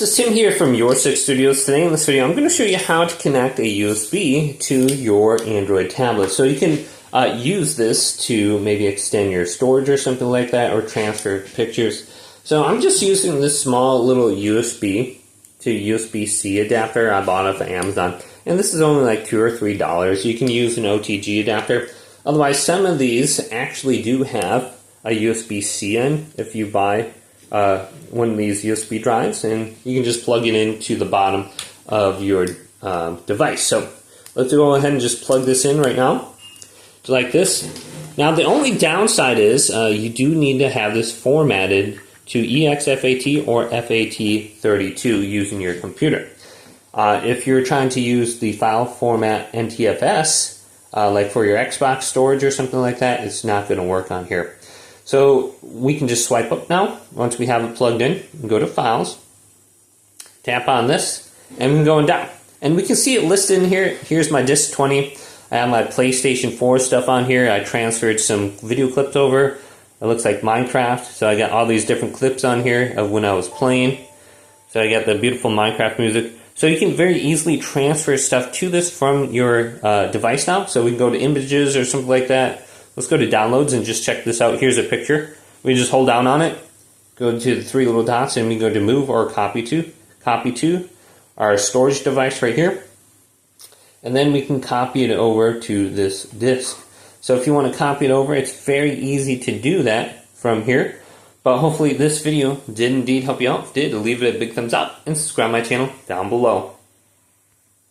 So Tim here from Your Six Studios. Today in this video I'm going to show you how to connect a USB to your Android tablet. So you can use this to maybe extend your storage or something like that, or transfer pictures. So I'm just using this small little USB to USB C adapter I bought off of Amazon. And this is only like $2 or $3. You can use an OTG adapter. Otherwise, some of these actually do have a USB C in if you buy one of these USB drives, and you can just plug it into the bottom of your device. So let's go ahead and just plug this in right now, like this. Now the only downside is you do need to have this formatted to exFAT or FAT32 using your computer. If you're trying to use the file format NTFS, like for your Xbox storage or something like that, it's not going to work on here. So we can just swipe up now. Once we have it plugged in, go to Files, tap on this, and we can go down. And we can see it listed in here. Here's my Disk 20. I have my PlayStation 4 stuff on here. I transferred some video clips over. It looks like Minecraft. So I got all these different clips on here of when I was playing. So I got the beautiful Minecraft music. So you can very easily transfer stuff to this from your device now. So we can go to images or something like that. Let's go to downloads and just check this out. Here's a picture. We just hold down on it, go to the three little dots, and we go to move or copy to our storage device right here. And then we can copy it over to this disk. So if you want to copy it over, it's very easy to do that from here. But hopefully this video did indeed help you out. If it did, leave it a big thumbs up and subscribe to my channel down below.